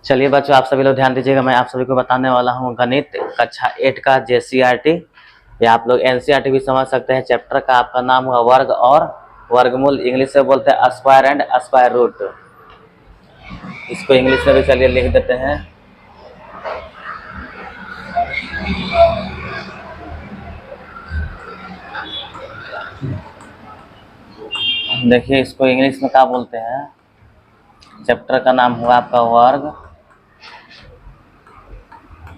चलिए बच्चों, आप सभी लोग ध्यान दीजिएगा। मैं आप सभी को बताने वाला हूँ गणित कक्षा 8 का JCRT, या आप लोग NCRT भी समझ सकते हैं। चैप्टर का आपका नाम हुआ वर्ग और वर्गमूल। इंग्लिश से बोलते हैं स्क्वायर एंड स्क्वायर रूट। इसको इंग्लिश में भी चलिए लिख देते हैं। देखिए इसको इंग्लिश में क्या बोलते हैं। चैप्टर का नाम हुआ आपका वर्ग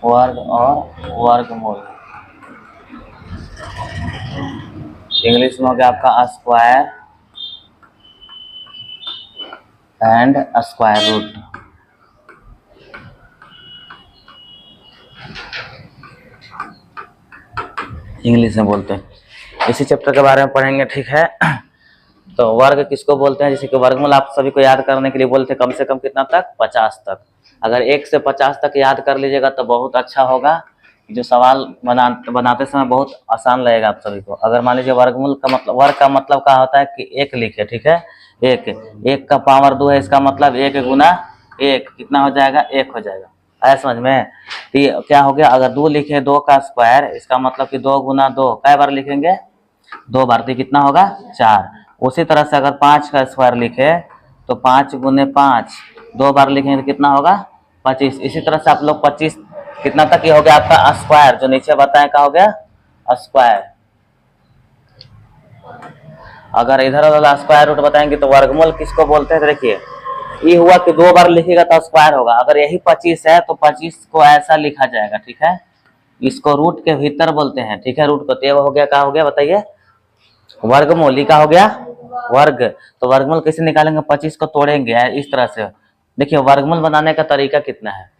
और वर्गमूल। इंग्लिश में हो गया आपका square and square root. English में बोलते हैं। इसी चैप्टर के बारे में पढ़ेंगे, ठीक है। तो वर्ग किसको बोलते हैं, जैसे कि वर्गमूल आप सभी को याद करने के लिए बोलते हैं कम से कम कितना तक, 50 तक। अगर 1 से 50 तक याद कर लीजिएगा तो बहुत अच्छा होगा। जो सवाल बनाते समय बहुत आसान लगेगा आप सभी को। अगर मान लीजिए वर्गमूल का मतलब, वर्ग का मतलब क्या होता है कि 1 लिखे, ठीक है। 1 का पावर 2 है, इसका मतलब 1 गुना 1 कितना हो जाएगा, 1 हो जाएगा। आया समझ में। तो क्या हो गया, अगर 2 लिखे 2 का स्क्वायर, इसका मतलब कि 2 गुना 2 कै बार लिखेंगे, 2 बार। तो कितना होगा, 4। उसी तरह से अगर 5 का स्क्वायर लिखे तो 5 गुने 5 2 बार लिखेंगे तो कितना होगा, 25। इसी तरह से आप लोग 25 कितना तक ये हो गया आपका स्क्वायर, जो नीचे बताएं क्या हो गया, स्क्वायर। अगर इधर वाला स्क्वायर रूट बताएंगे तो वर्गमूल किसको बोलते हैं। तो देखिए ये हुआ कि 2 बार लिखेगा तो स्क्वायर होगा। अगर यही 25 है तो 25 को ऐसा लिखा जाएगा, ठीक है। इसको रूट के भीतर बोलते हैं, ठीक है। रूट को तो हो गया, क्या हो गया बताइए, वर्गमूल। ही का हो गया वर्ग। तो वर्गमूल कैसे निकालेंगे, 25 को तोड़ेंगे इस तरह से। देखिए वर्गमूल बनाने का तरीका कितना है।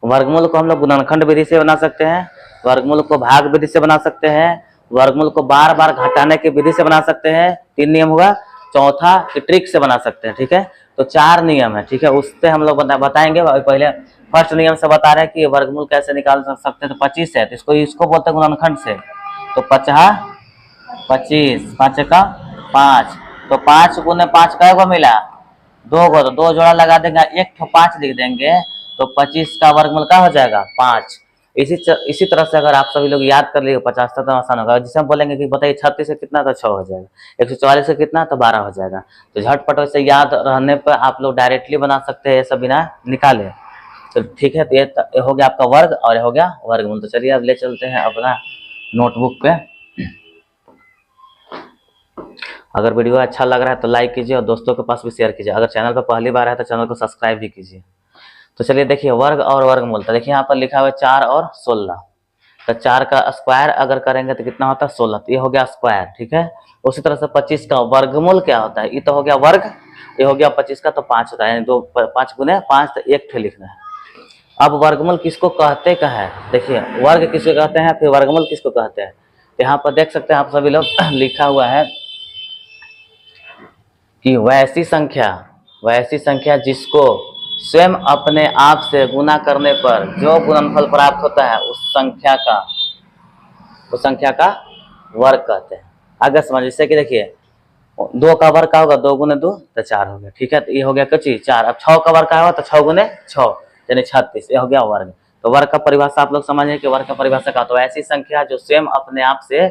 वर्गमूल को हम लोग गुणनखंड विधि से बना सकते हैं, वर्गमूल को भाग विधि से बना सकते हैं, वर्गमूल को बार बार घटाने की विधि से बना सकते हैं। 3 नियम हुआ। चौथा ट्रिक से बना सकते हैं, ठीक है। तो 4 नियम है, ठीक है। उससे हम लोग बताएंगे। पहले फर्स्ट नियम से बता रहे हैं कि वर्गमूल कैसे निकाल सकते हैं। तो 25 है तो इसको बोलते हैं गुणनखंड से। तो 25 5 का 5, तो 5 गुने 5 कै गो मिला, 2 गो। तो 2 जोड़ा लगा देंगे, 1 तो 5 लिख देंगे, तो 25 का वर्गमूल क्या हो जाएगा, 5। इसी तरह से अगर आप सभी लोग याद कर लिए 50 तक तो आसान होगा। जिसे हम बोलेंगे कि बताइए 36 से कितना, तो 6 हो जाएगा। 144 से कितना, तो 12 हो जाएगा। तो झटपट वैसे याद रहने पर आप लोग डायरेक्टली बना सकते हैं, ये सब बिना निकाले। तो ठीक है, तो ये हो गया आपका वर्ग और ये हो गया वर्गमूल। तो चलिए अब ले चलते हैं अपना नोटबुक पे। अगर वीडियो अच्छा लग रहा है तो लाइक कीजिए और दोस्तों के पास भी शेयर कीजिए। अगर चैनल पर पहली बार है तो चैनल को सब्सक्राइब भी कीजिए। तो चलिए देखिए वर्ग और वर्गमूल। तो देखिए यहाँ पर लिखा हुआ है 4 और 16। तो 4 का स्क्वायर अगर करेंगे तो कितना होता है, 16। तो ये हो गया स्क्वायर, ठीक है। उसी तरह से 25 का वर्गमूल क्या होता है, ये तो हो गया वर्ग, ये हो गया 25 का, तो 5 होता है, यानी 2 5 गुने 5, तो 1 ठे लिखना है। अब वर्गमूल किसको कहते का है, देखिए वर्ग किसको कहते हैं, फिर वर्गमूल किसको कहते हैं। यहाँ पर देख सकते हैं आप सभी लोग, लिखा हुआ है कि वैसी संख्या जिसको स्वयं अपने आप से गुना करने पर जो गुणनफल प्राप्त होता है उस संख्या का वर्ग कहते हैं। आगे समझ। जैसे कि देखिए 2 का वर्ग का होगा, 2 गुने 2 तो 4 हो गया, ठीक है। तो ये हो गया कुछ 4। अब 6 का वर्ग का होगा तो 6 गुने 6 यानी 36, ये हो गया वर्ग। तो वर्ग का परिभाषा आप लोग समझिए कि वर्ग का परिभाषा का तो ऐसी संख्या जो स्वयं अपने आप से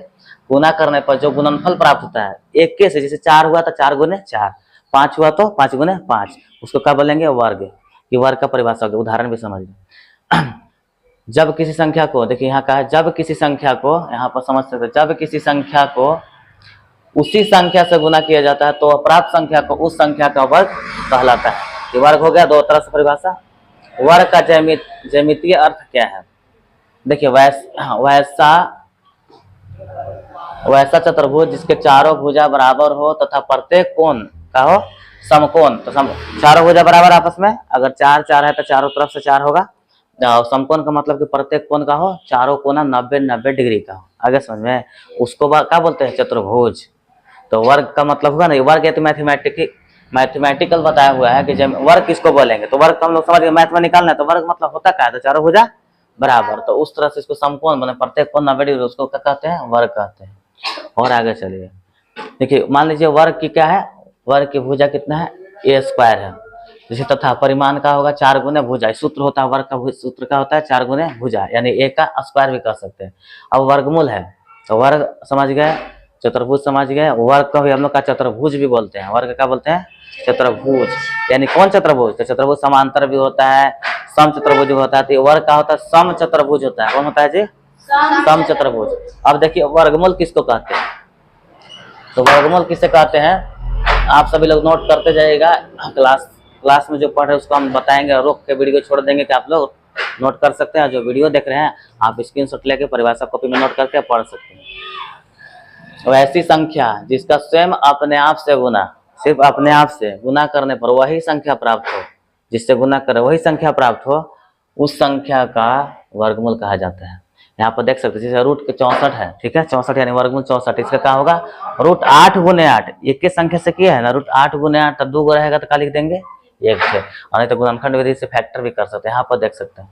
गुना करने पर जो गुणनफल प्राप्त होता है एक के से, जैसे 4 हुआ तो 4 गुने 4, 5 हुआ तो 5 गुने 5, उसको क्या बोलेंगे, वर्ग। ये वर्ग का परिभाषा होगा। उदाहरण भी समझिए। जब किसी संख्या को, देखिए यहाँ का है, जब किसी संख्या को, यहाँ पर समझ सकते, जब किसी संख्या को उसी संख्या से गुना किया जाता है तो प्राप्त संख्या को उस संख्या का वर्ग कहलाता है। ये वर्ग हो गया 2 तरह से परिभाषा। वर्ग का ज्यामितीय अर्थ क्या है, देखिए वैसा चतुर्भुज जिसके चारों भुजा बराबर हो तथा प्रत्येक कोण का हो समकोण। तो चारों भुजा बराबर आपस में, अगर 4 4 है तो चारों तरफ से 4 होगा। समकोण का मतलब कि प्रत्येक कोण का हो, चारों कोना 90 डिग्री का हो। आगे समझ में। उसको क्या बोलते हैं, चतुर्भुज। तो वर्ग का मतलब होगा ना, वर्ग तो मैथमेटिकल बताया हुआ है कि जब वर्ग किसको बोलेंगे, तो वर्ग हम लोग समझ गए, मैथ में निकालना है। तो वर्ग मतलब होता क्या है, तो चारों भुजा बराबर। तो उस तरह से इसको समकोण बने, प्रत्येक कोण 90 डिग्री, उसको क्या कहते हैं, वर्ग कहते हैं। और आगे चलिए, देखिए मान लीजिए वर्ग की क्या है, वर्ग की भुजा कितना है, a² है। जैसे तथा परिमाण का होगा 4 गुने भुजा, सूत्र होता है वर्ग का, सूत्र का होता है 4 गुने भुजा, यानी a का स्क्वायर भी कर सकते हैं। अब वर्गमूल है तो वर्ग समझ गए, चतुर्भुज समझ गए, वर्ग का भी हम लोग का चतुर्भुज भी बोलते हैं। वर्ग का बोलते हैं चतुर्भुज, यानी कौन चतुर्भुज? तो चतुर्भुज समांतर भी होता है, सम चतुर्भुज भी होता है। तो वर्ग का होता है सम चतुर्भुज होता है। कौन होता है जी? सम चतुर्भुज। अब देखिए वर्गमूल किसको कहते हैं, तो वर्गमूल किसे कहते हैं आप सभी लोग नोट करते जाइएगा। क्लास में जो पढ़ रहे हैं उसको हम बताएंगे, रोक के वीडियो छोड़ देंगे कि आप लोग नोट कर सकते हैं। जो वीडियो देख रहे हैं आप स्क्रीनशॉट लेके परिभाषा कॉपी में नोट करके पढ़ सकते हैं। वैसी संख्या जिसका स्वयं अपने आप से गुना, सिर्फ अपने आप से गुना करने पर वही संख्या प्राप्त हो, जिससे गुना करे वही संख्या प्राप्त हो, उस संख्या का वर्गमूल कहा जाता है। यहाँ पर देख सकते हैं जैसे रूट के 64 है, ठीक है, 64 यानी वर्गमूल 64। इसका क्या होगा? रूट 8 गुने 8, एक के संख्या से किया है ना, रूट 8 गुने 8, तब 2 गो रहेगा तो क्या लिख देंगे? 1 से। और नहीं तो गुणनखंड विधि से फैक्टर भी कर सकते हैं। यहाँ पर देख सकते हैं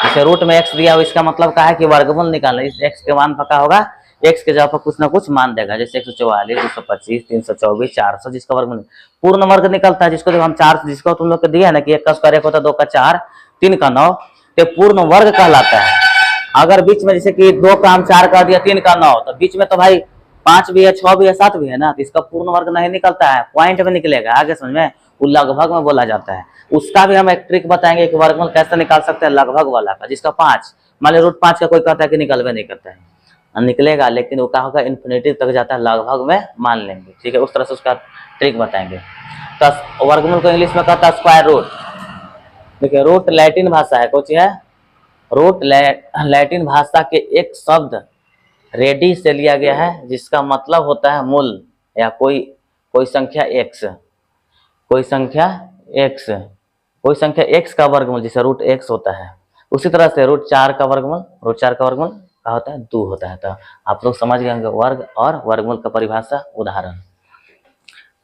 जैसे रूट में x दिया हो, इसका मतलब क्या है कि वर्गमूल निकालना। इस x के मान पका होगा, x के जगह पर कुछ ना कुछ मान देगा, जैसे 144, 225, 324, 400, जिसका वर्गमूल पूर्ण वर्ग निकलता है। जिसको जब हम 4, जिसको तुम लोग को दिया है ना कि 1 का स्क्वायर 1 होता है, 2 का 4, 3 का 9, तो पूर्ण वर्ग कहलाता है। अगर बीच में जैसे कि 2 का हम 4 कर दिया, 3 का 9, तो बीच में तो भाई 5 भी है, 6 भी है, 7 भी है ना, तो इसका पूर्ण वर्ग नहीं निकलता है, पॉइंट में निकलेगा। आगे समझ में, वो लगभग में बोला जाता है। उसका भी हम एक ट्रिक बताएंगे कि वर्गमूल कैसे निकाल सकते हैं लगभग वाला का, जिसका 5, मान लीजिए रूट 5 का कोई कहता है कि निकलवे नहीं करता है, निकलेगा, लेकिन वो क्या होगा? इन्फिनिटी तक जाता है, लगभग में मान लेंगे, ठीक है। उस तरह से उसका ट्रिक बताएंगे। तो वर्गमूल को इंग्लिश में कहता है स्क्वायर रूट। देखिए रूट लैटिन भाषा है, कौन सी है? रूट लैटिन भाषा के एक शब्द रेडी से लिया गया है, जिसका मतलब होता है मूल, या कोई संख्या x, कोई संख्या x, कोई संख्या x का वर्गमूल, जैसे रूट x होता है। उसी तरह से रूट 4 का वर्गमूल, रूट 4 का वर्गमूल क्या होता है? 2 होता है। तो आप लोग समझ गए वर्ग और वर्गमूल का परिभाषा, उदाहरण।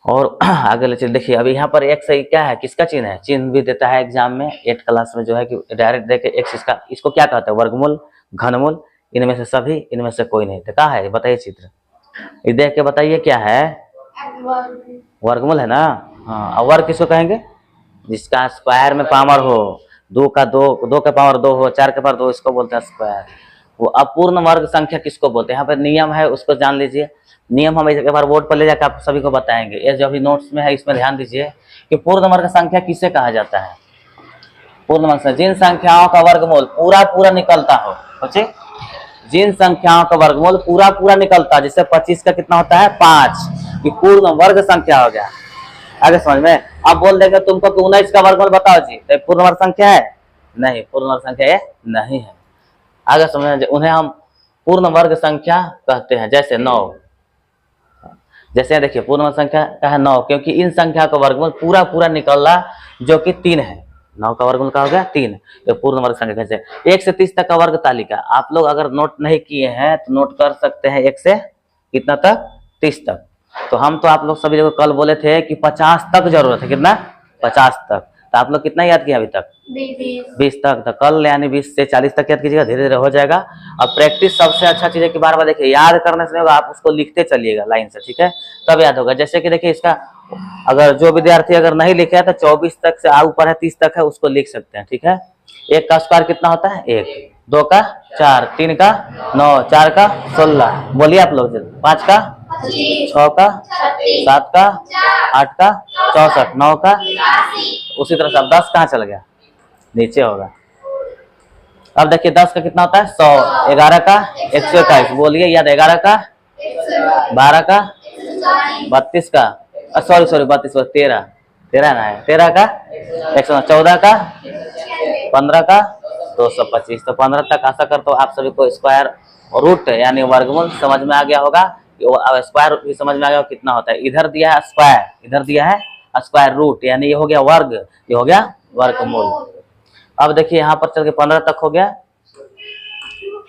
और आगे ले चलिए, देखिए अभी यहाँ पर x है, क्या है, किसका चिन्ह है? चिन्ह भी देता है एग्जाम में 8 क्लास में, जो है कि डायरेक्ट देखे x, इसको क्या कहते हैं? वर्गमूल, घनमूल, इनमें से सभी, इनमें से कोई नहीं। तो क्या है बताइए चित्र, ये देख के बताइए क्या है? वर्गमूल है ना। हाँ, और वर्ग किसको कहेंगे? जिसका स्क्वायर में पावर हो, 2 का 2 का पावर 2 हो, 4 के पावर 2, इसको बोलते हैं स्क्वायर। वो अपूर्ण वर्ग संख्या किसको बोलते हैं? यहाँ पर नियम है, उसको जान लीजिए। नियम हम एक बार बोर्ड पर ले जाकर आप सभी को बताएंगे, ये जो अभी नोट्स में है इसमें ध्यान दीजिए कि पूर्ण वर्ग संख्या किसे कहा जाता है? पूर्ण वर्ग संख्या जिन संख्याओं का वर्गमूल पूरा निकलता हो, सोचिए, जिन संख्याओं का वर्गमूल पूरा निकलता है, जैसे 25 का कितना होता है? 5, कि पूर्ण वर्ग संख्या हो गया। आगे समझ में। अब बोल देंगे तुमको कि 19 का वर्गमूल बताओ जी, तो पूर्ण वर्ग संख्या है? नहीं, पूर्ण वर्ग संख्या ये नहीं है। आगे समझ, उन्हें हम पूर्ण वर्ग संख्या कहते हैं। जैसे 9, जैसे देखिए पूर्ण वर्ग संख्या का है 9, क्योंकि इन संख्या का वर्गमूल पूरा निकला, जो कि 3 है। 9 का वर्गमूल का हो गया 3, ये पूर्ण वर्ग संख्या। कैसे? 1 से 30 तक का वर्ग तालिका, आप लोग अगर नोट नहीं किए हैं तो नोट कर सकते हैं, 1 से कितना तक? 30 तक। तो हम तो आप लोग सभी लोग कल बोले थे कि 50 तक जरूरत है, कितना? 50 तक। तो आप लोग कितना याद किया अभी तक? 20 तक। तो कल यानी 20 से 40 तक याद कीजिएगा, धीरे धीरे हो जाएगा। और प्रैक्टिस सबसे अच्छा चीज है कि बार बार देखिए, याद करने से आप उसको लिखते चलिएगा लाइन से, ठीक है, तब याद होगा। जैसे कि देखिए इसका, अगर जो विद्यार्थी अगर नहीं लिखे है तो 24 तक से ऊपर है, 30 तक है, उसको लिख सकते हैं, ठीक है। 1 का स्क्वायर कितना होता है? 1, 2 का 4, 3 का 9, 4 का 16, बोलिए आप लोग, 5 का 6 का 7 का 8 का 64, 9 का, उसी तरह से। अब 10 कहाँ चल गया? नीचे होगा। अब देखिए 10 का कितना होता है? 100, 11 का 121, बोलिए याद, 11 का 12 का 32 का, सॉरी 32, 13 ना है, 13 का 100, 14 का 15 का 225। तो 15 तक आशा करता हूँ आप सभी को स्क्वायर और रूट यानी वर्गमूल समझ में आ गया होगा। स्क्वायर रूट भी समझ में आ गया कितना होता है। इधर दिया है स्क्वायर, इधर दिया है स्क्वायर रूट, यानी ये हो गया वर्ग, ये हो गया वर्गमूल। अब देखिए यहाँ पर चल के 15 तक हो गया।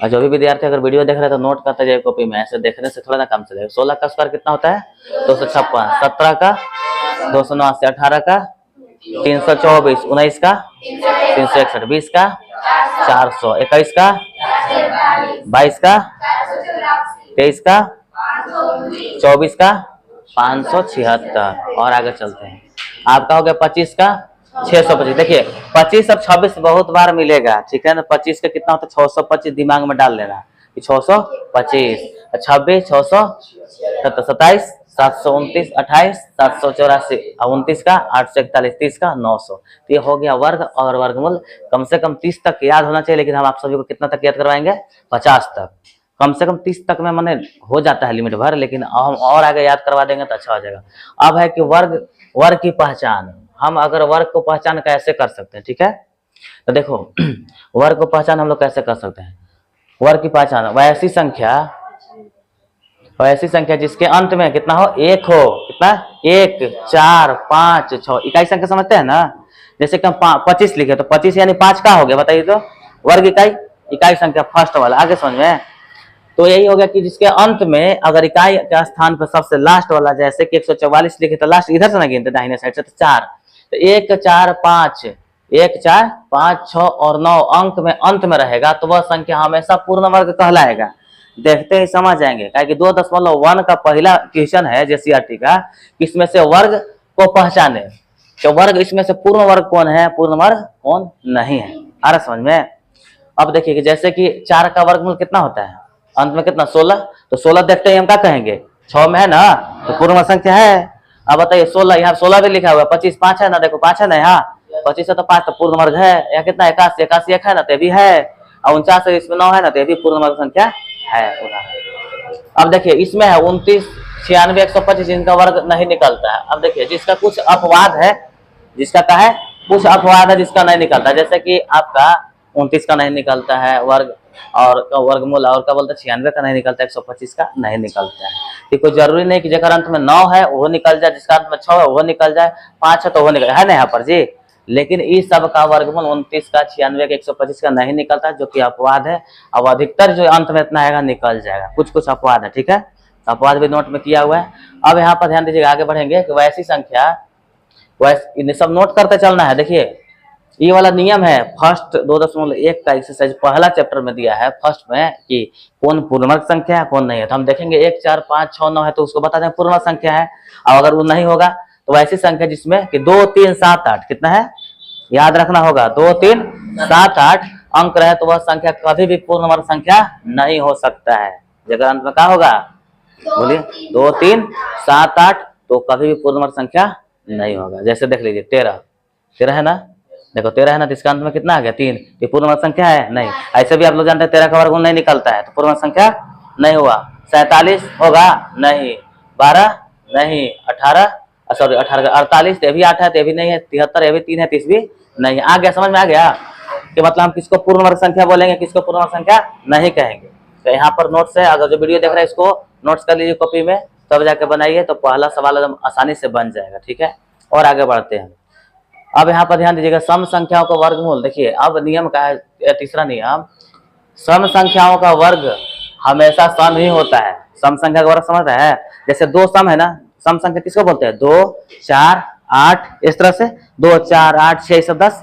और जो भी विद्यार्थी अगर वीडियो देख रहे हैं तो नोट करते जाइए कॉपी में, ऐसे देखने से थोड़ा ना काम चलेगा। 16 का स्क्वायर कितना होता है? 256, 17 का 279, 18 का 324, 19 का 361, 20 का 400, 21 का 22 का 23 का 24 का 576। और आगे चलते हैं, आपका हो गया 25 का 625। देखिए 25 और 26 बहुत बार मिलेगा, ठीक है ना। 25 का कितना होता है 625, दिमाग में डाल लेना कि 625, 26 627, 729, 28, 784, 29 का 841, 30 का 900। तो ये हो गया वर्ग और वर्गमूल। कम से कम 30 तक याद होना चाहिए, लेकिन हम आप सभी को कितना तक याद करवाएंगे 50 तक। कम से कम 30 तक में मैंने हो जाता है लिमिट भर, लेकिन हम और आगे याद करवा देंगे तो अच्छा हो जाएगा। अब है कि वर्ग, वर्ग की पहचान। हम अगर वर्ग को पहचान कैसे कर सकते हैं, ठीक है। तो देखो वर्ग को पहचान हम लोग कैसे कर सकते हैं। वर्ग की पहचान वह ऐसी संख्या जिसके अंत में कितना हो, एक हो। कितना, 1 4 5 6 इकाई संख्या समझते हैं ना। जैसे कि हम 25 लिखे तो 25 यानी 5 का हो गया, बताइए तो वर्ग इकाई, इकाई संख्या फर्स्ट वाला। आगे समझ में। तो यही हो गया कि जिसके अंत में अगर इकाई के स्थान पर सबसे लास्ट वाला, जैसे कि 144 लिखे तो लास्ट इधर से ना गिनते दाहिने साइड से, तो 4, तो 1 4 5, 1 4 5 6 और 9 अंक में अंत में रहेगा तो वह संख्या हमेशा पूर्ण वर्ग कहलाएगा। देखते ही समझ जाएंगे, कि 2.1 का पहला क्वेश्चन है जेसीईआरटी का, इसमें से वर्ग को पहचाने। तो वर्ग इसमें से पूर्ण वर्ग कौन है, पूर्ण वर्ग कौन नहीं है। आ रहा समझ में। अब देखिए कि जैसे कि 4 का वर्गमूल कितना होता है, अंत में कितना 16, तो 16 देखते ही हम क्या कहेंगे 6 में है ना, तो पूर्ण संख्या है। अब बताइए 16, यहाँ 16 भी लिखा हुआ है, 25 5 है ना, देखो 5 है ना, यहाँ 25 है तो 5 तो पूर्ण वर्ग है। यहाँ कितना 81, 81 1 है ना, तो भी है। और 49 इसमें 9 है ना, तो भी पूर्ण वर्ग संख्या है। अब देखिए इसमें है 29 96 125, इनका वर्ग नहीं निकलता है। अब देखिए जिसका कुछ अपवाद है, जिसका क्या है कुछ अपवाद है, जिसका नहीं निकलता, जैसे कि आपका 29 का नहीं निकलता है वर्ग, और वर्गमूल, और क्या बोलते हैं 96 का नहीं निकलता है, 125 का नहीं निकलता है। तो कोई जरूरी नहीं कि जेकर अंत में 9 है वो निकल जाए, जिसका अंत में 6 है वो निकल जाए, 5 है तो वो निकल, है ना यहाँ पर जी। लेकिन इस सब का वर्गमूल 29 का 96 का 125 का नहीं निकलता, जो कि अपवाद है। अब अधिकतर जो अंत में इतना आएगा निकल जाएगा, कुछ कुछ अपवाद है, ठीक है। अपवाद भी नोट में किया हुआ है। अब यहाँ पर ध्यान दीजिएगा, आगे बढ़ेंगे कि वैसी संख्या, वैसे इन्हें सब नोट करते चलना है। देखिए ये वाला नियम है फर्स्ट 2.1 का एक्सरसाइज पहला चैप्टर में दिया है फर्स्ट में, कि कौन पूर्णवर्ग संख्या है कौन नहीं है। तो हम देखेंगे 1 4 5 6 9 है तो उसको बता दें पूर्ण संख्या है। और अगर वो नहीं होगा तो वैसी संख्या जिसमें कि 2 3 7 8 कितना है, याद रखना होगा 2 3 7 8 अंक रहे तो वह संख्या कभी भी पूर्णवर्ग संख्या नहीं हो सकता है। जगह अंत में क्या होगा, बोलिए 2 3 7 8, तो कभी भी पूर्णवर्ग संख्या नहीं होगा। जैसे देख लीजिए 13 है ना, देखो 13 है ना, तो इसका अंत में कितना आ गया 3, ये पूर्णवर्ग संख्या है नहीं। ऐसे भी आप लोग जानते हैं 13 का वर्गमूल नहीं निकलता है, तो पूर्णवर्ग संख्या नहीं हुआ। 47 होगा नहीं, 12 नहीं, 18 सॉरी 18 48, ये भी 8 है, ये भी नहीं है, 73 ये भी 3 है, 30 भी नहीं। आ गया, समझ में आ गया कि मतलब हम किसको पूर्णवर्ग संख्या बोलेंगे, किसको पूर्णवर्ग संख्या नहीं कहेंगे। तो यहाँ पर नोट्स है, अगर जो वीडियो देख रहे हैं इसको नोट्स कर लीजिए कॉपी में, तब जाके बनाइए, तो पहला सवाल एकदम आसानी से बन जाएगा, ठीक है। और आगे बढ़ते हैं। अब यहाँ पर ध्यान दीजिएगा सम संख्याओं का वर्गमूल। देखिए अब नियम का है तीसरा नियम, सम संख्याओं का वर्ग हमेशा सम ही होता है। सम संख्या का वर्ग समझ रहे हैं, जैसे 2 सम है ना, सम संख्या किसको बोलते हैं 2 4 8, इस तरह से 2 4 8 6 10।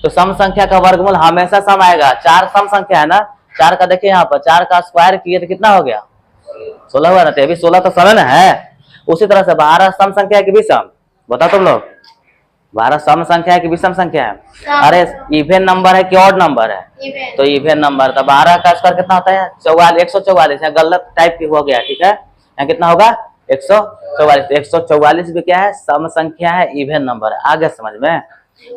तो सम संख्या का वर्गमूल हमेशा सम आएगा। 4 सम संख्या है ना, 4 का देखिए यहाँ पर 4 का स्क्वायर किए तो कितना हो गया 16 हुआ ना, तो अभी 16 तो सम है। उसी तरह से 12 सम संख्या है कि विषम, बताओ तुम लोग, 12 सम संख्या है कि विषम संख्या है। अरे इवेन नंबर है कि ऑड नंबर है, तो इवेन नंबर। तो 12 का स्क्वायर कितना होता है 44, 144, यहाँ गलत टाइप की हो गया, ठीक है। यहाँ कितना होगा 144, 144 भी क्या है सम संख्या है, इवेन नंबर है। आगे समझ में।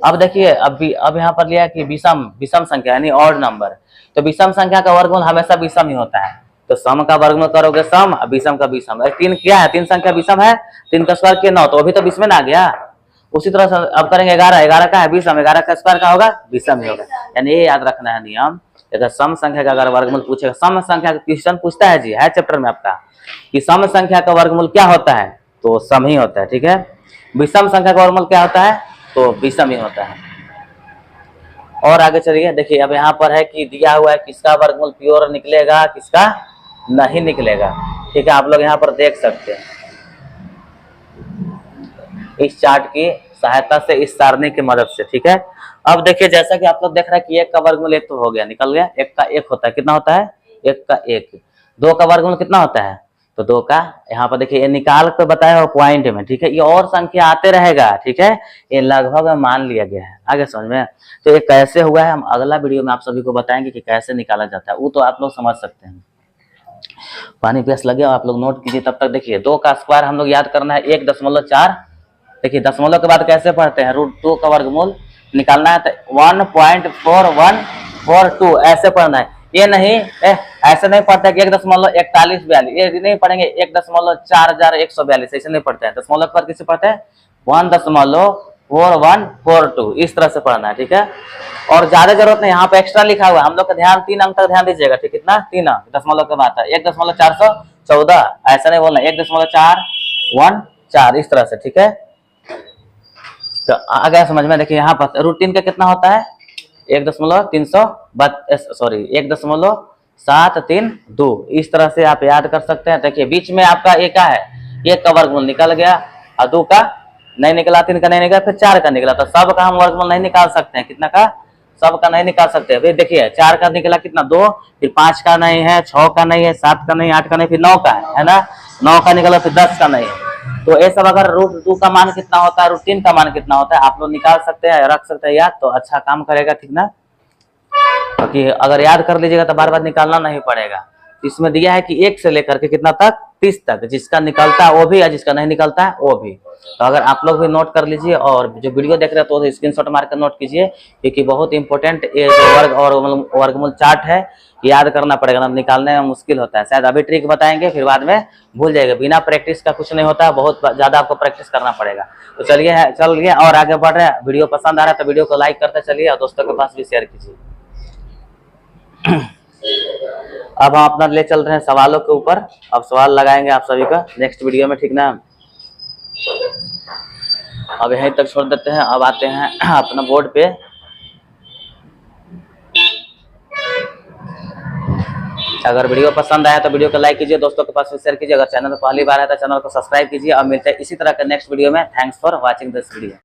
अब देखिए अब यहाँ पर लिया कि विषम संख्या यानी ऑड नंबर, तो विषम संख्या का वर्गमूल हमेशा विषम ही होता है। तो सम का वर्गमूल करोगे सम, विषम का विषम। 3 क्या है, 3 संख्या विषम है, 3 का स्क्वायर किया 9, तो अभी तो विषम में आ गया। उसी तरह से अब करेंगे 11, 11 का है विषम, 11 का स्क्वायर का होगा विषम ही होगा। यानी ये याद रखना है नियम। अगर सम संख्या का अगर वर्गमूल पूछेगा, सम संख्या का क्वेश्चन पूछता है जी, है चैप्टर में आपका, कि सम संख्या का वर्गमूल क्या होता है, तो सम ही होता है, ठीक है। विषम संख्या का वर्गमूल क्या होता है, तो विषम ही होता है। और आगे चलिए, देखिए अब यहाँ पर है कि दिया हुआ है किसका वर्गमूल प्योर निकलेगा, किसका नहीं निकलेगा, ठीक है। आप लोग यहाँ पर देख सकते हैं इस चार्ट की सहायता से, इस सारणी की मदद से, ठीक है। अब देखिए जैसा कि आप लोग देख रहे हैं कि 1 का वर्गमूल 1 तो हो गया, निकल गया। 1 का 1 होता है, कितना होता है 1 का 1। 2 का वर्गमूल कितना होता है तो 2 का यहाँ पर देखिए, ये निकाल कर बताया हो पॉइंट में, ठीक है। ये और संख्या आते रहेगा, ठीक है, ये लगभग मान लिया गया है। आगे समझ में। तो ये कैसे हुआ है हम अगला वीडियो में आप सभी को बताएंगे कि कैसे निकाला जाता है, वो तो आप लोग समझ सकते हैं। पानी प्यास लगे आप लोग नोट कीजिए तब तक। देखिए 2 का स्क्वायर हम लोग याद करना है 1.4। देखिए दशमलव के बाद कैसे पढ़ते हैं, √2 का वर्गमूल निकालना है तो 1.4142 ऐसे पढ़ना है। ये नहीं ऐसे नहीं पढ़ते कि 1.4142, ये नहीं पढ़ेंगे 1.4142, ऐसे नहीं पढ़ते हैं। दशमलव पर किसे पढ़ते हैं 1.4142, इस तरह से पढ़ना है, ठीक है। और ज्यादा जरूरत नहीं, यहाँ पे एक्स्ट्रा लिखा हुआ है, हम लोग का ध्यान 3 अंक तक ध्यान दीजिएगा, ठीक। कितना 3 अंक दशमलव के बाद 1.414, ऐसा नहीं बोलना 1.414, इस तरह से, ठीक है। तो आ गया समझ में। देखिए यहाँ पर √3 का कितना होता है 1.732, इस तरह से आप याद कर सकते हैं। देखिए बीच में आपका एक का है, 1 का वर्गमूल निकल गया और 2 का नहीं निकला, 3 का नहीं निकला, फिर 4 का निकला। तो सब का हम वर्गमूल नहीं निकाल सकते हैं, कितना का सब का नहीं निकाल सकते। फिर देखिए 4 का निकला कितना 2, फिर 5 का नहीं है, 6 का नहीं है, 7 का नहीं, 8 का नहीं, फिर 9 का है ना, 9 का निकला, फिर 10 का नहीं है। तो ये सब अगर √2 का मान कितना होता है, √3 का मान कितना होता है आप लोग निकाल सकते हैं, रख सकते हैं याद, तो अच्छा काम करेगा, ठीक ना। क्योंकि अगर याद कर लीजिएगा तो बार बार निकालना नहीं पड़ेगा। इसमें दिया है कि 1 से लेकर के कितना तक 30 तक, जिसका निकलता है वो भी और जिसका नहीं निकलता है वो भी। तो अगर आप लोग भी नोट कर लीजिए और जो वीडियो देख रहे हैं तो स्क्रीनशॉट मार कर नोट कीजिए, क्योंकि बहुत इंपॉर्टेंट ये जो वर्ग और वर्गमूल चार्ट है याद करना पड़ेगा, ना निकालने में मुश्किल होता है। शायद अभी ट्रिक बताएंगे फिर बाद में भूल जाएगा, बिना प्रैक्टिस का कुछ नहीं होता, बहुत ज्यादा आपको प्रैक्टिस करना पड़ेगा। तो चलिए और आगे बढ़ रहे हैं। वीडियो पसंद आ रहा है तो वीडियो को लाइक करते चलिए और दोस्तों के पास भी शेयर कीजिए। अब हम अपना ले चल रहे हैं सवालों के ऊपर। अब सवाल लगाएंगे आप सभी का नेक्स्ट वीडियो में, ठीक ना। अब यहीं तक छोड़ देते हैं, अब आते हैं अपना बोर्ड पे। अगर वीडियो पसंद आया तो वीडियो को लाइक कीजिए, दोस्तों के पास शेयर कीजिए। अगर चैनल पर पहली बार है तो चैनल को सब्सक्राइब कीजिए। और मिलते हैं इसी तरह के नेक्स्ट वीडियो में। Thanks for watching this video.